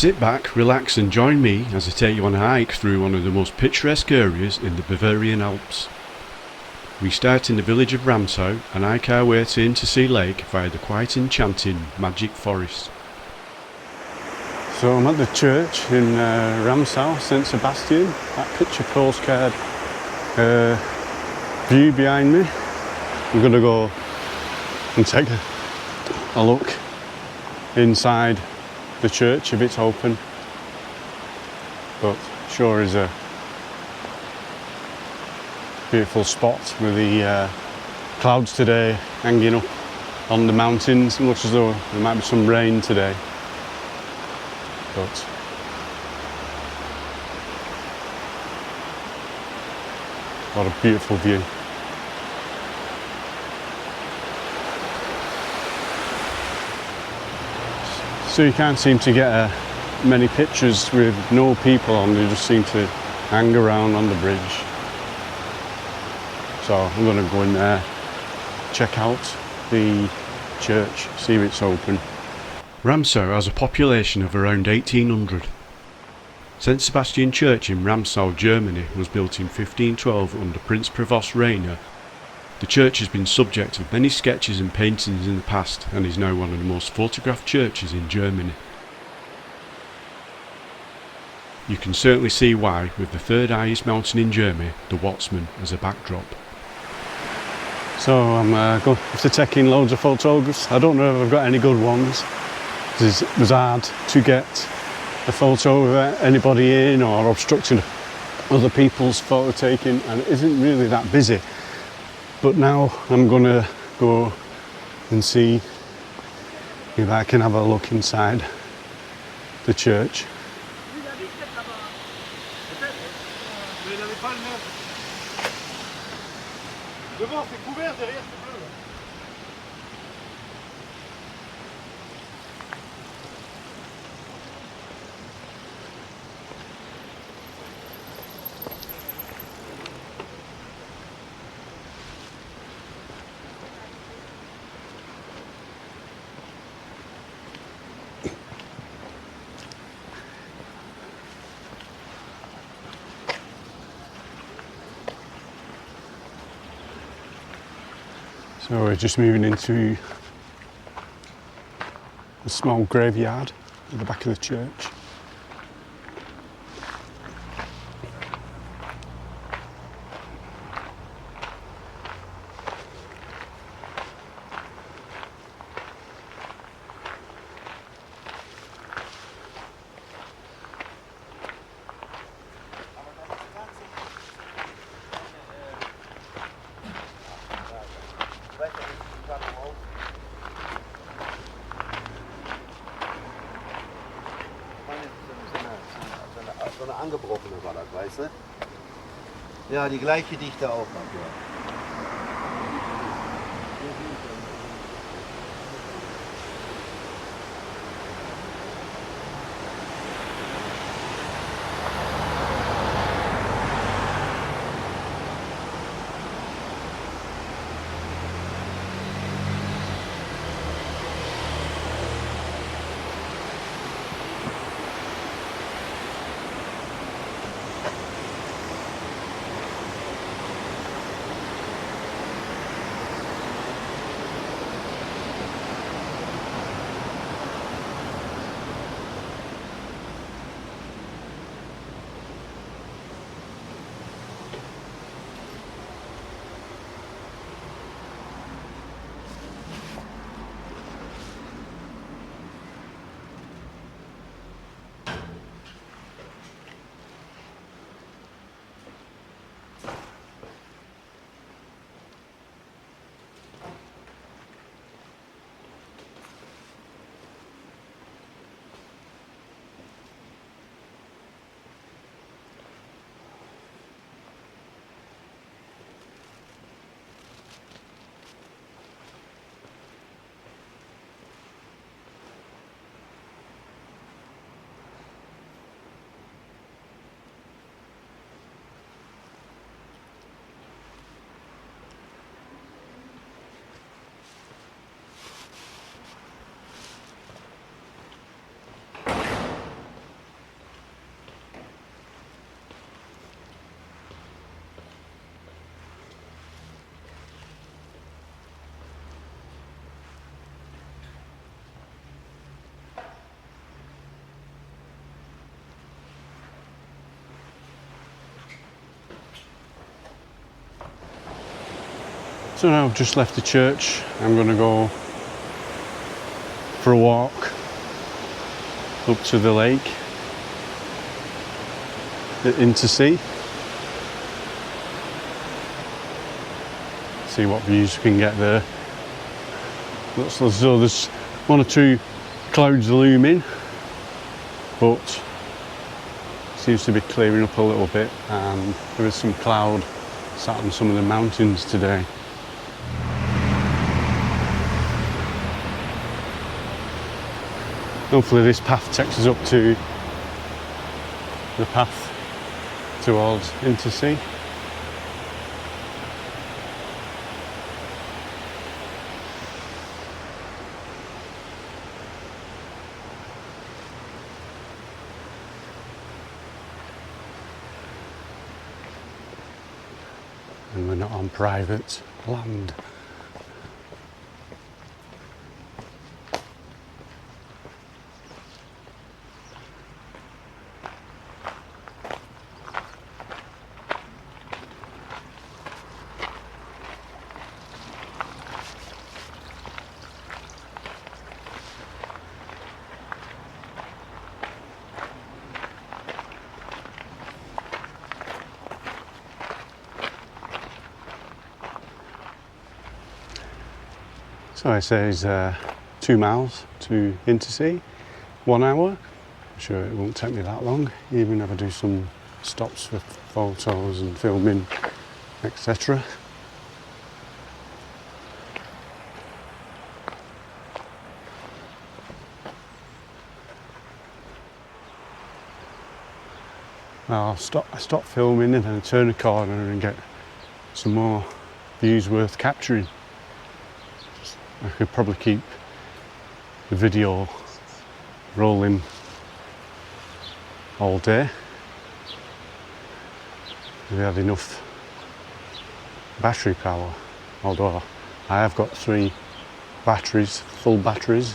Sit back, relax and join me as I take you on a hike through one of the most picturesque areas in the Bavarian Alps. We start in the village of Ramsau and hike our way to Hintersee Lake via the quite enchanting magic forest. So I'm at the church in Ramsau, St Sebastian. That picture postcard view behind me. I'm going to go and take a look inside the church if it's open, but sure is a beautiful spot with the clouds today hanging up on the mountains. It looks as though there might be some rain today, but what a beautiful view. So you can't seem to get many pictures with no people on, they just seem to hang around on the bridge. So I'm going to go in there, check out the church, see if it's open. Ramsau has a population of around 1800. St Sebastian Church in Ramsau Germany was built in 1512 under Prince Provost Rainer. The church has been subject of many sketches and paintings in the past and is now one of the most photographed churches in Germany. You can certainly see why, with the third highest mountain in Germany, the Watzmann, as a backdrop. So I'm going to have to take in loads of photographs. I don't know if I've got any good ones. It was hard to get a photo of anybody in or obstructing other people's photo taking, and it isn't really that busy. But now I'm going to go and see if I can have a look inside the church. So we're just moving into a small graveyard at the back of the church. So eine angebrochene war das, weißt du? Ja, die gleiche Dichte auch hat, ja. So now I've just left the church. I'm going to go for a walk up to the lake at Hintersee. See what views we can get there. Looks as though there's one or two clouds looming, but seems to be clearing up a little bit, and there is some cloud sat on some of the mountains today. Hopefully this path takes us up to the path towards Hintersee. And we're not on private land. So it says 2 miles to Hintersee, 1 hour. I'm sure it won't take me that long, even if I do some stops for photos and filming, etc. I'll stop filming and then turn a corner and get some more views worth capturing. I could probably keep the video rolling all day if we had enough battery power, although I have got 3 batteries, full batteries.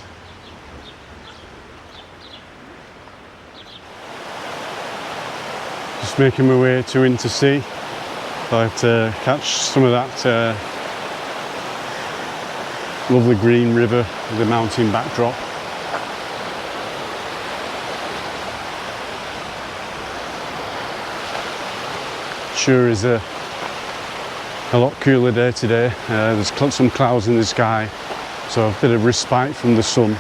Just making my way to Hintersee. I'd like to catch some of that lovely green river with the mountain backdrop. Sure is a lot cooler day today. There's some clouds in the sky, so a bit of respite from the sun.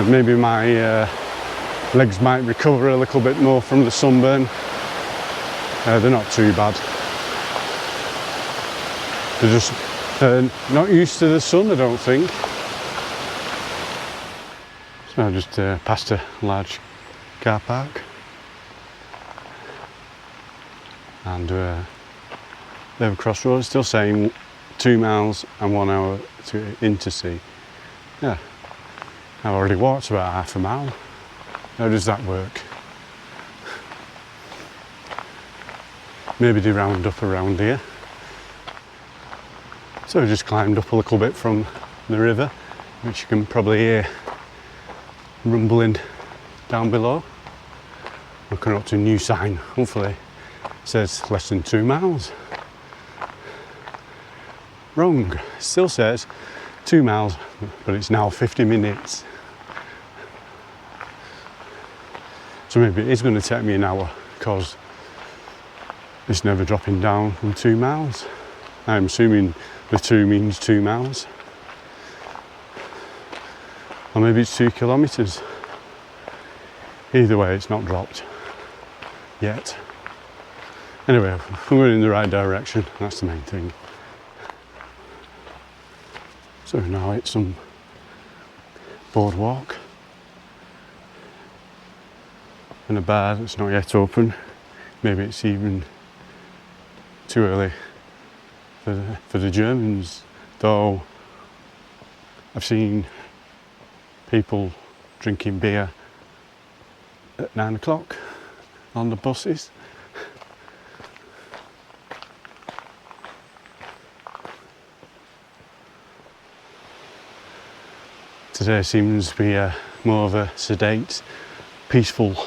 Maybe my legs might recover a little bit more from the sunburn. They're not too bad. They're just not used to the sun, I don't think. So I just passed a large car park, and they're crossroads, still saying 2 miles and 1 hour to Hintersee. Yeah, I've already walked about half a mile. How does that work? Maybe they round up around here. So I just climbed up a little bit from the river, which you can probably hear rumbling down below. Looking up to a new sign, hopefully it says less than 2 miles. Wrong, it still says 2 miles, but it's now 50 minutes. So maybe it is going to take me an hour, because it's never dropping down from 2 miles. I'm assuming the 2 means 2 miles. Or maybe it's 2 kilometres. Either way, it's not dropped yet. Anyway, I'm going in the right direction, that's the main thing. So now it's some boardwalk and a bar that's not yet open. Maybe it's even too early for the Germans, though I've seen people drinking beer at 9 o'clock on the buses. Today seems to be more of a sedate, peaceful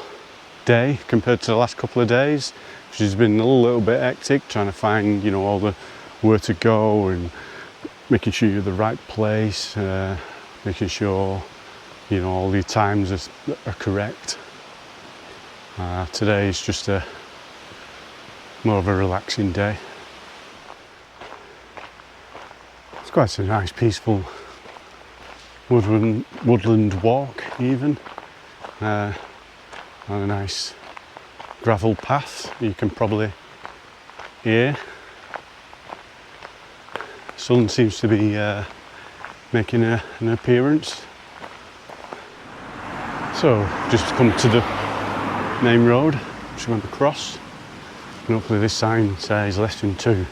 day compared to the last couple of days, which has been a little bit hectic, trying to find, all the where to go and making sure you're at the right place, making sure all the times are correct. Today is just more of a relaxing day. It's quite a nice peaceful woodland walk even, on a nice gravel path you can probably hear. Sun seems to be making an appearance. So just come to the main road, which I'm going to cross, and hopefully this sign says less than 2.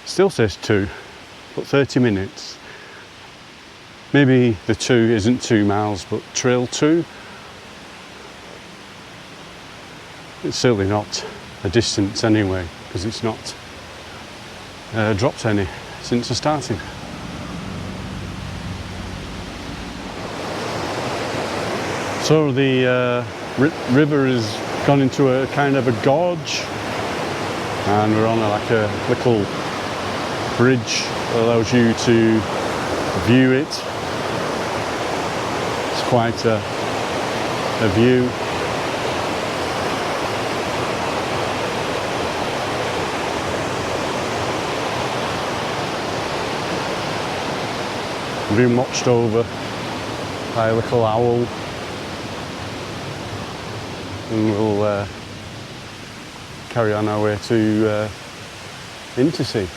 Still says 2, but 30 minutes. Maybe the 2 isn't 2 miles, but trail 2, it's certainly not a distance anyway, because it's not dropped any since the starting. So the river has gone into a kind of a gorge, and we're on like a little bridge that allows you to view it. It's quite a view. I'm being watched over by a little owl, and we'll carry on our way to Hintersee.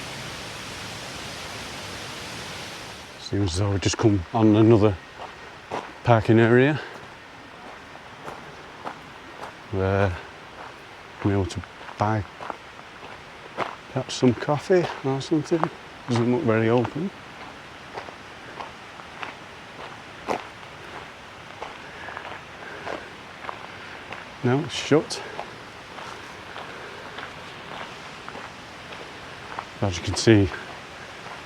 Seems as though we've just come on another parking area where we'll be able to buy perhaps some coffee or something. Doesn't look very open. No, it's shut. As you can see,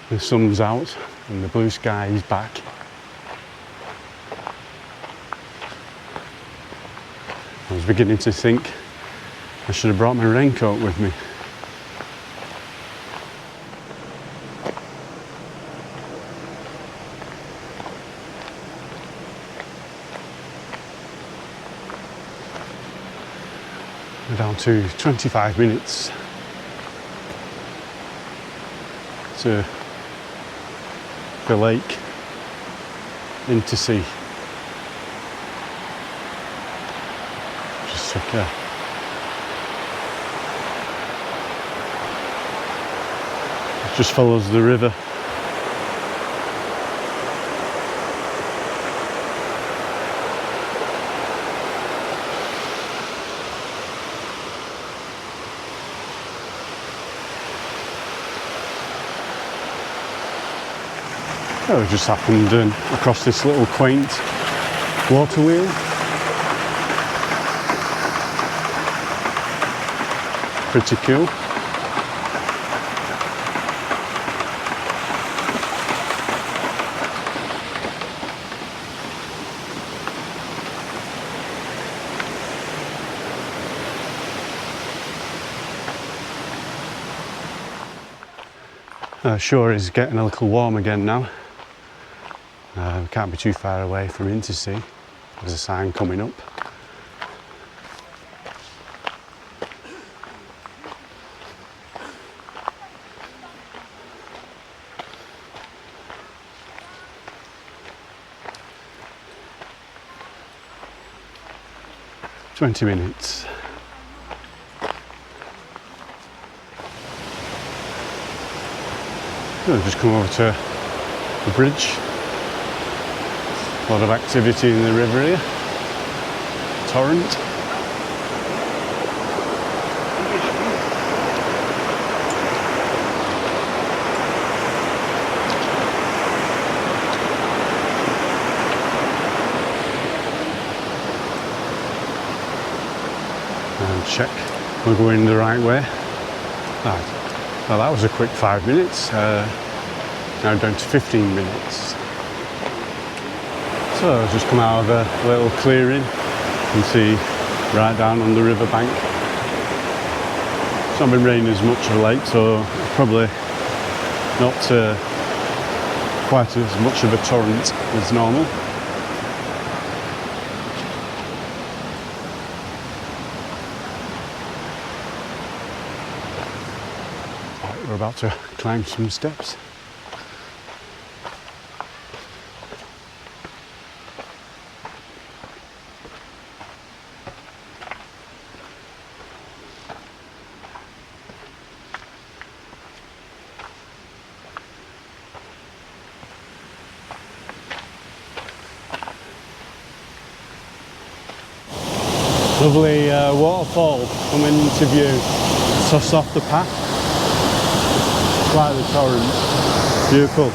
the sun's out and the blue sky is back. I was beginning to think I should have brought my raincoat with me. We're down to 25 minutes to the lake Hintersee. Just took it just follows the river. Oh, it just happened across this little quaint waterway. Pretty cool. Shore is getting a little warm again now. We can't be too far away from Hintersee. There's a sign coming up. "20 minutes. I've just come over to the bridge. A lot of activity in the river here. Torrent. And check we're going the right way. Well, that was a quick 5 minutes. Now down to 15 minutes. So I've just come out of a little clearing. You can see right down on the riverbank. It's not been raining as much of late, so probably not quite as much of a torrent as normal. Right, we're about to climb some steps. Lovely waterfall coming into view just off the path. Quite the torrent. Beautiful.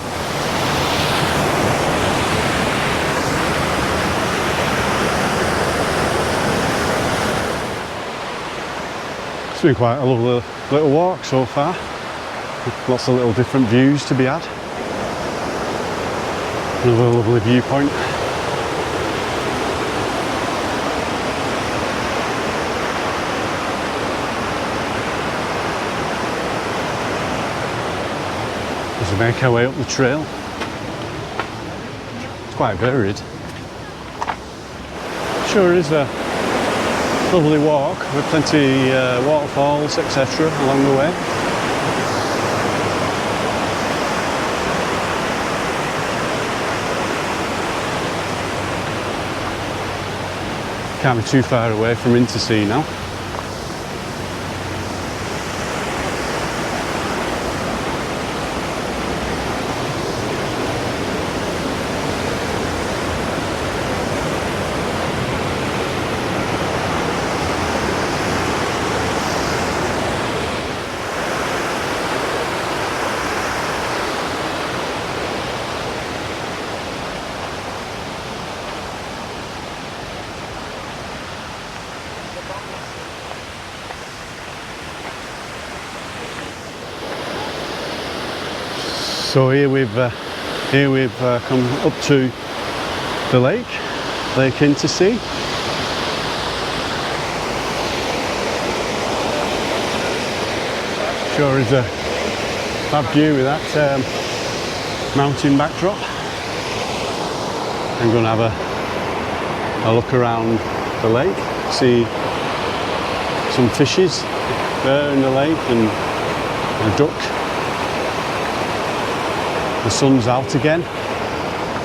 It's been quite a lovely little walk so far. Lots of little different views to be had. Another lovely viewpoint. As we make our way up the trail, it's quite varied. Sure is a lovely walk with plenty waterfalls, etc. along the way. Can't be too far away from Hintersee now. So here we've come up to the lake, Lake Hintersee. Sure is a fab view with that mountain backdrop. I'm going to have a look around the lake, see some fishes there in the lake and a duck. The sun's out again,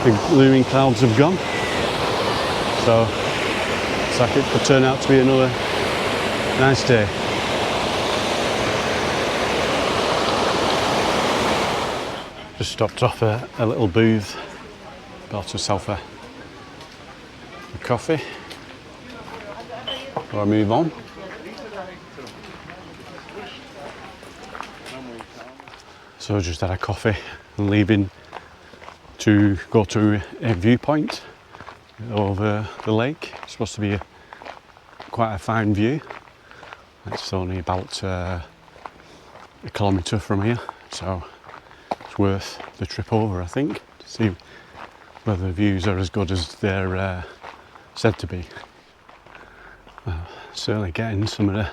the looming clouds have gone, so it's like it could turn out to be another nice day. Just stopped off a little booth, bought myself a coffee before I move on. So I just had a coffee and leaving to go to a viewpoint over the lake. It's supposed to be quite a fine view. It's only about a kilometre from here, so it's worth the trip over, I think, to see whether the views are as good as they're said to be. Certainly getting some of the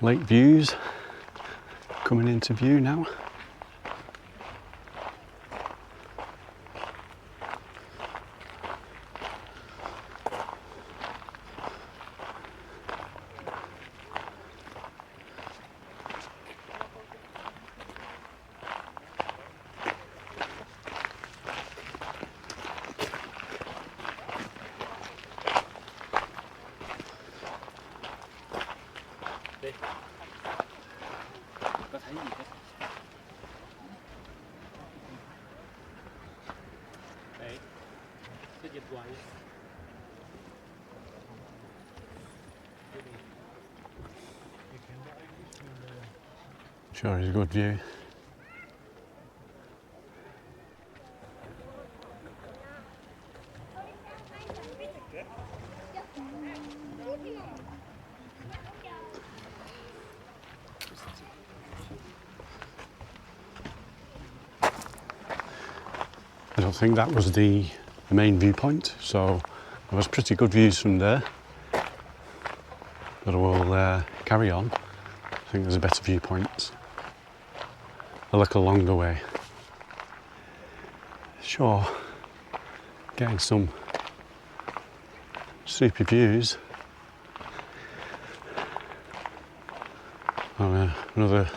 lake views coming into view now. Sure is a good view. I don't think that was the the main viewpoint, so there was pretty good views from there. But we'll carry on. I think there's a better viewpoint a little along the way. Sure, getting some super views on another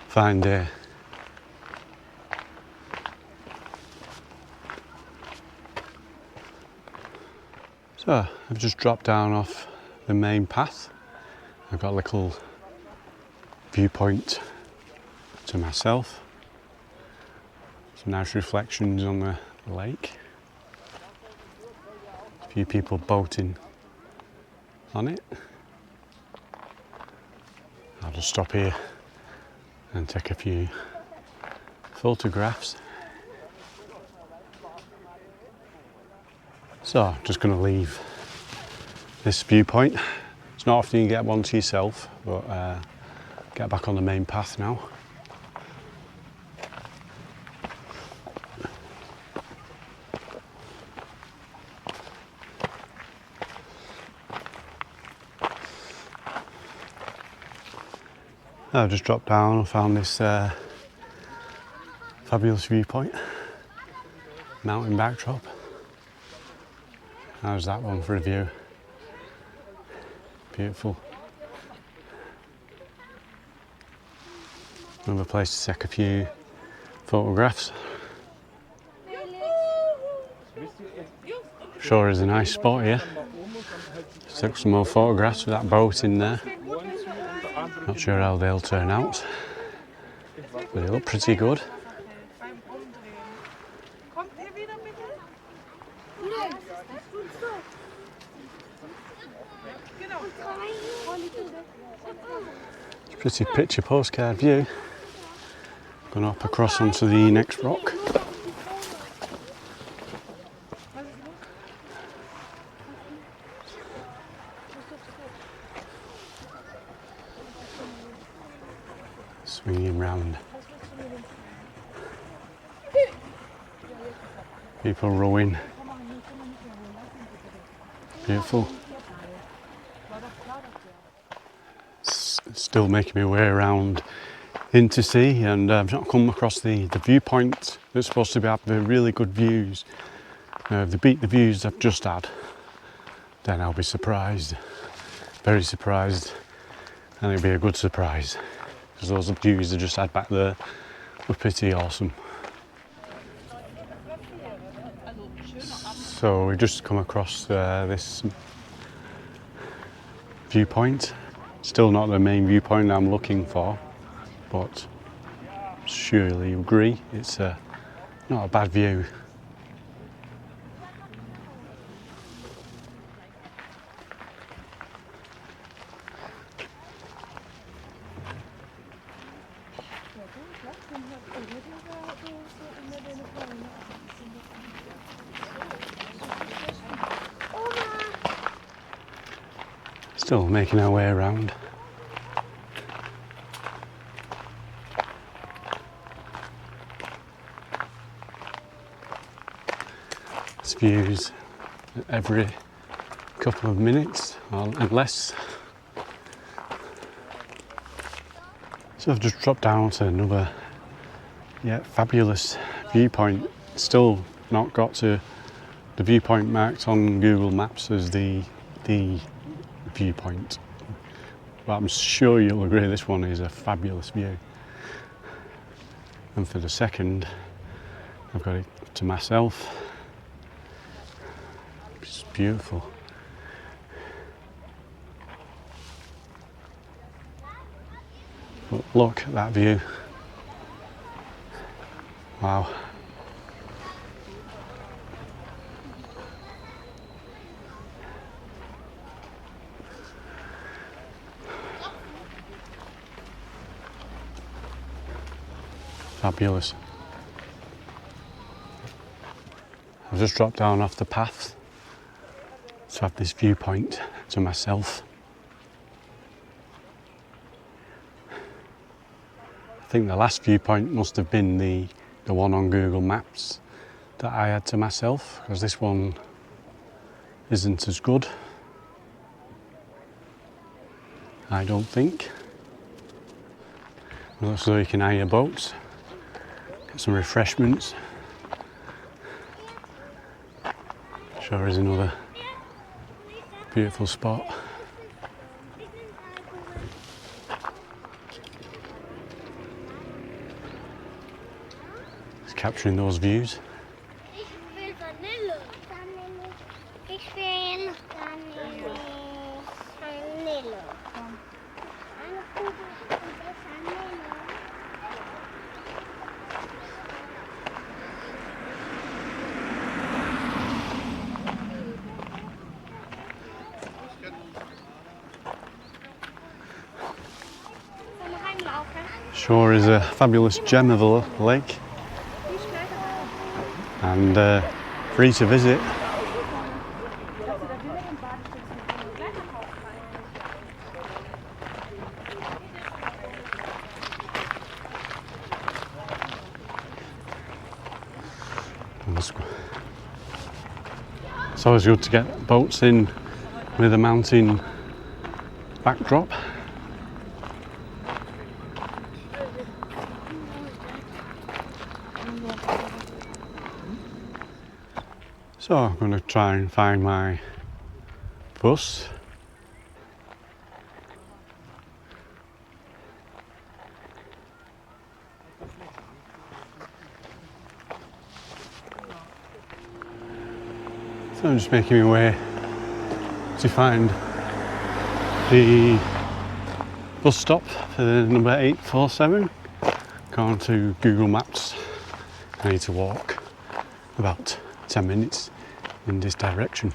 fine day. So I've just dropped down off the main path. I've got a little viewpoint to myself. Some nice reflections on the lake. A few people boating on it. I'll just stop here and take a few photographs. So I'm just going to leave this viewpoint. It's not often you get one to yourself, but get back on the main path now. I've just dropped down and found this fabulous viewpoint, mountain backdrop. How's that one for a view? Beautiful. Another place to take a few photographs. Sure is a nice spot here. Took some more photographs with that boat in there. Not sure how they'll turn out, but they look pretty good. It's a pretty picture postcard view. Going up across onto the next rock. Swinging round. People rowing. Beautiful. Still making my way around Hintersee, and I've not come across the viewpoint that's supposed to have the really good views. If they beat the views I've just had, then I'll be surprised, very surprised, and it'll be a good surprise, because those views I just had back there were pretty awesome. So we've just come across this viewpoint. Still not the main viewpoint I'm looking for, but surely you agree it's not a bad view. Still making our way around. There's views every couple of minutes and less. So I've just dropped down to another fabulous viewpoint. Still not got to the viewpoint marked on Google Maps as the viewpoint, but I'm sure you'll agree this one is a fabulous view. And for the second, I've got it to myself. It's beautiful. But look at that view. Wow. Fabulous. I've just dropped down off the path to have this viewpoint to myself. I think the last viewpoint must have been the one on Google Maps, that I had to myself, because this one isn't as good, I don't think. It looks as though you can hire boats, get some refreshments. Sure is another beautiful spot. It's capturing those views. Ich will Vanille. Vanille. Ich will Vanille. Vanille. Eine Kugel und Vanille. Sollen wir reinlaufen? Shore is a fabulous gem of a lake and free to visit. It's always good to get boats in with a mountain backdrop. So I'm going to try and find my bus. So I'm just making my way to find the bus stop for the number 847. According to Google Maps, I need to walk about 10 minutes in this direction.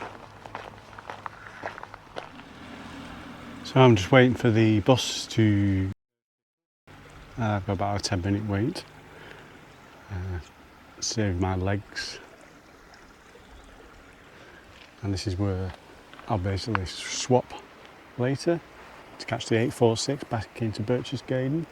So I'm just waiting for the bus to have about a 10-minute wait. Save my legs. And this is where I'll basically swap later to catch the 846 back into Berchtesgaden.